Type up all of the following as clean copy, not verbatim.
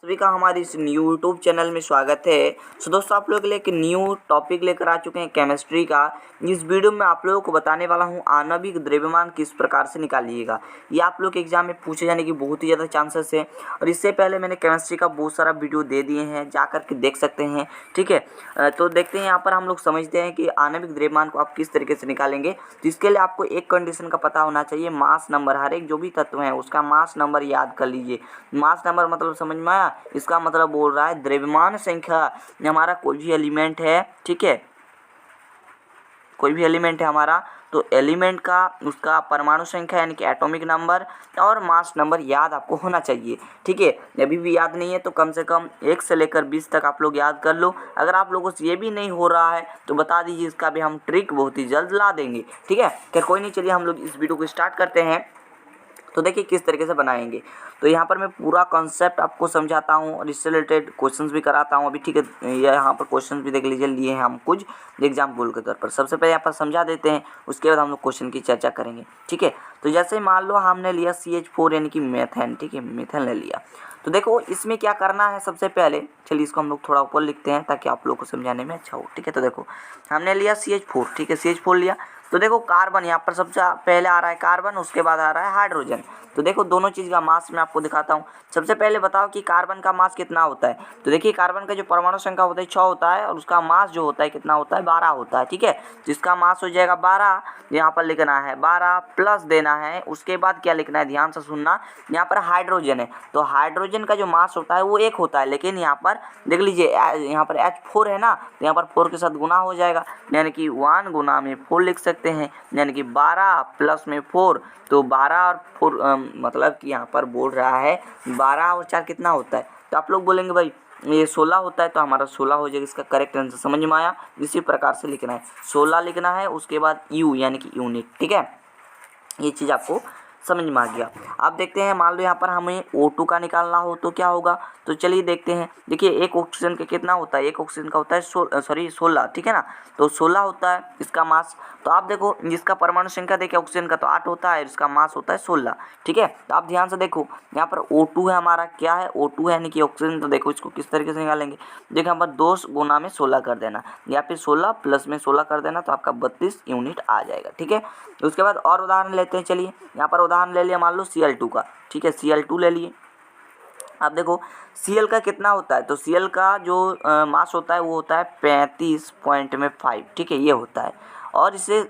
सभी का हमारे इस न्यू यूट्यूब चैनल में स्वागत है। सो दोस्तों, आप लोगों के लिए एक न्यू टॉपिक लेकर आ चुके हैं केमिस्ट्री का। इस वीडियो में आप लोगों को बताने वाला हूं आणविक द्रव्यमान किस प्रकार से निकालिएगा। ये आप लोग के एग्जाम में पूछे जाने की बहुत ही ज़्यादा चांसेस है और इससे पहले मैंने केमिस्ट्री का बहुत सारा वीडियो दे दिए हैं, जा कर के देख सकते हैं। ठीक है, तो देखते हैं यहाँ पर हम लोग समझते हैं कि आणविक द्रव्यमान को आप किस तरीके से निकालेंगे। तो इसके लिए आपको एक कंडीशन का पता होना चाहिए, मास नंबर। हर एक जो भी तत्व है उसका मास नंबर याद कर लीजिए। मास नंबर मतलब समझ में आया? इसका मतलब बोल रहा है द्रव्यमान संख्या। हमारा कोई भी एलिमेंट है, ठीक है, कोई भी एलिमेंट है हमारा, तो एलिमेंट का उसका परमाणु संख्या यानी कि एटॉमिक नंबर और मास नंबर याद आपको होना चाहिए। ठीक है, अभी भी याद नहीं है तो कम से कम 1 से लेकर 20 तक आप लोग याद कर लो। अगर आप लोगों से ये भी नहीं हो रहा है तो बता दीजिए, इसका भी हम ट्रिक बहुत ही जल्द ला देंगे। ठीक है, क्या कोई नहीं, चलिए हम लोग इस वीडियो को स्टार्ट करते हैं। तो देखिए किस तरीके से बनाएंगे। तो यहाँ पर मैं पूरा कॉन्सेप्ट आपको समझाता हूँ और इससे रिलेटेड क्वेश्चंस भी कराता हूँ अभी। ठीक है, यहाँ पर क्वेश्चंस भी देख लीजिए, लिए हैं हम कुछ एग्जाम्पल के तौर पर। सबसे पहले यहाँ पर समझा देते हैं, उसके बाद हम लोग क्वेश्चन की चर्चा करेंगे। ठीक है, तो जैसे मान लो हमने लिया CH4 यानी कि मेथेन। ठीक है, मेथेन ले लिया। तो देखो इसमें क्या करना है सबसे पहले, चलिए इसको हम लोग थोड़ा ऊपर लिखते हैं ताकि आप लोग को समझाने में अच्छा हो। ठीक है, तो देखो हमने लिया CH4। ठीक है, CH4 लिया। तो देखो कार्बन यहाँ पर सबसे पहले आ रहा है कार्बन, उसके बाद आ रहा है हाइड्रोजन। तो देखो दोनों चीज़ का मास मैं आपको दिखाता हूँ। सबसे पहले बताओ कि कार्बन का मास कितना होता है। तो देखिए कार्बन का जो परमाणु संख्या होता है 6 होता है और उसका मास जो होता है कितना होता है, 12 होता है। ठीक है, तो इसका मास हो जाएगा 12। यहाँ पर लिखना है 12 प्लस देना है, उसके बाद क्या लिखना है, ध्यान से सुनना। यहाँ पर हाइड्रोजन है तो हाइड्रोजन का जो मास होता है वो 1 होता है, लेकिन यहाँ पर देख लीजिए यहाँ पर H4 है ना, तो यहाँ पर 4 के साथ गुना हो जाएगा, यानी कि 1 गुना में 4 लिख सकते हैं, यानी कि 12 प्लस में 4। तो 12 और 4 मतलब कि यहाँ पर बोल रहा है 12 और 4 कितना होता है। तो आप लोग बोलेंगे भाई ये 16 होता है, तो हमारा 16 हो जाएगा। इसका करेक्ट आंसर समझ में आया। इसी प्रकार से लिखना है, 16 लिखना है, उसके बाद U यानी कि यूनिट। ठीक है, ये चीज़ आपको समझ में आ गया। अब देखते हैं, मान लो यहाँ पर हमें O2 का निकालना हो तो क्या होगा। तो चलिए देखते हैं। देखिए एक ऑक्सीजन का कितना होता है, एक ऑक्सीजन का होता है 16। ठीक है ना, तो 16 होता है इसका मास। तो आप देखो जिसका परमाणु संख्या देखिए ऑक्सीजन का तो 8 होता है, इसका मास होता है 16। ठीक है, तो आप ध्यान से देखो यहाँ पर O2 है हमारा, क्या है O2 है यानी कि ऑक्सीजन। तो देखो इसको किस तरीके से निकालेंगे। देखो यहाँ पर 2 गुना में 16 कर देना, या फिर 16 प्लस में 16 कर देना, तो आपका 32 यूनिट आ जाएगा। ठीक है, उसके बाद और उदाहरण लेते हैं। चलिए यहाँ पर उदाहरण ले लिया मान लो Cl2 का। ठीक है, Cl2 ले लिए। अब देखो Cl का कितना होता है, तो Cl का जो मास होता है वो होता है 35.5। ठीक है, ये होता है। और इसे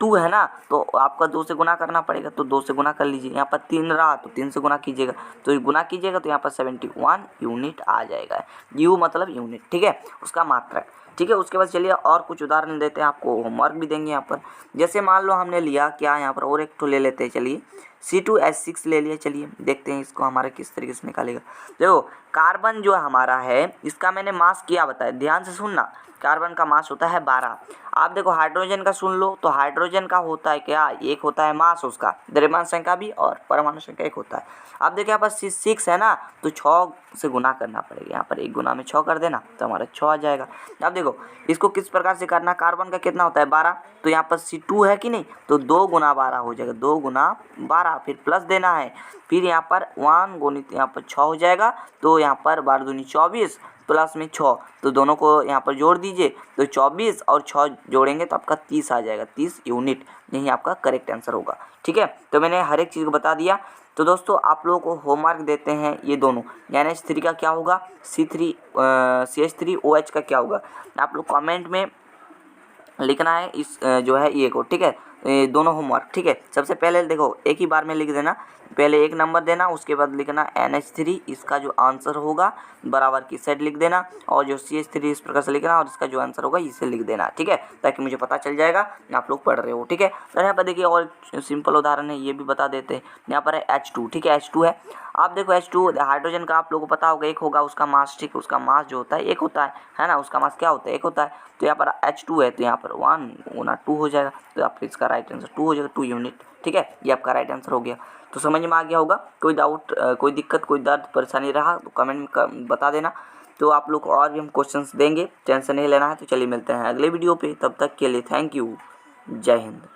2 है ना, तो आपका 2 से गुना करना पड़ेगा, तो 2 से गुना कर लीजिए। यहाँ पर 3 रहा तो 3 से गुना कीजिएगा, तो गुना कीजिएगा तो यहाँ पर 71 यूनिट आ जाएगा। U मतलब यूनिट। ठीक है, उसका मात्रक। ठीक है, उसके बाद चलिए और कुछ उदाहरण देते हैं, आपको होमवर्क भी देंगे यहाँ पर। जैसे मान लो हमने लिया क्या, यहाँ पर और एक तो ले लेते हैं। चलिए C2H6 ले लिया। चलिए देखते हैं इसको हमारा किस तरीके से निकालेगा। देखो कार्बन जो हमारा है इसका मैंने मास किया बताया, ध्यान से सुनना। कार्बन का मास होता है 12। आप देखो हाइड्रोजन का सुन लो, तो हाइड्रोजन का होता है क्या, 1 होता है मास उसका, द्रव्यमान संख्या भी और परमाणु संख्या 1 होता है। आप देखिए यहाँ पर 6 है ना, तो 6 से गुना करना पड़ेगा। यहाँ पर 1 गुना में 6 कर देना तो हमारा 6 आ जाएगा। अब देखो इसको किस प्रकार से करना, कार्बन का कितना होता है 12, तो यहाँ पर C2 है कि नहीं, तो 2 गुना 12 हो जाएगा, 2 गुना 12, फिर प्लस देना है, फिर यहाँ पर 1 गुणित यहाँ पर 6 हो जाएगा। तो यहाँ पर 12 दूनी 24 प्लस में 6, तो दोनों को यहाँ पर जोड़ दीजिए, तो 24 और 6 जोड़ेंगे तो आपका 30 आ जाएगा, 30 यूनिट। यही आपका करेक्ट आंसर होगा। ठीक है, तो मैंने हर एक चीज़ को बता दिया। तो दोस्तों आप लोगों को होमवर्क देते हैं ये दोनों, NH3 का क्या होगा, CH3OH का क्या होगा, आप लोग कमेंट में लिखना है इस जो है ये को। ठीक है, दोनों होमवर्क। ठीक है, सबसे पहले देखो एक ही बार में लिख देना, पहले 1 नंबर देना, उसके बाद लिखना NH3, इसका जो आंसर होगा बराबर की साइड लिख देना, और जो CH3 इस प्रकार से लिखना, और इसका जो आंसर होगा इसे लिख देना। ठीक है, ताकि मुझे पता चल जाएगा आप लोग पढ़ रहे हो। ठीक है, तो यहाँ पर देखिए और सिंपल उदाहरण है, ये भी बता देते हैं। यहाँ पर है H2। ठीक है, H2 है। आप देखो H2 हाइड्रोजन का आप लोगों को पता होगा 1 होगा उसका मास। ठीक है, उसका मास जो होता है 1 होता है ना, उसका मास क्या होता है 1 होता है। तो यहाँ पर H2 है, तो यहाँ पर 1 गुना 2 हो जाएगा, तो आपका इसका राइट आंसर 2 हो जाएगा, 2 यूनिट। ठीक है, ये आपका राइट आंसर हो गया। तो समझ में आ गया होगा। कोई डाउट, कोई दिक्कत, कोई दर्द परेशानी रहा तो कमेंट में बता देना। तो आप लोग को और भी हम क्वेश्चंस देंगे, टेंशन नहीं लेना है। तो चलिए मिलते हैं अगले वीडियो पे, तब तक के लिए थैंक यू, जय हिंद।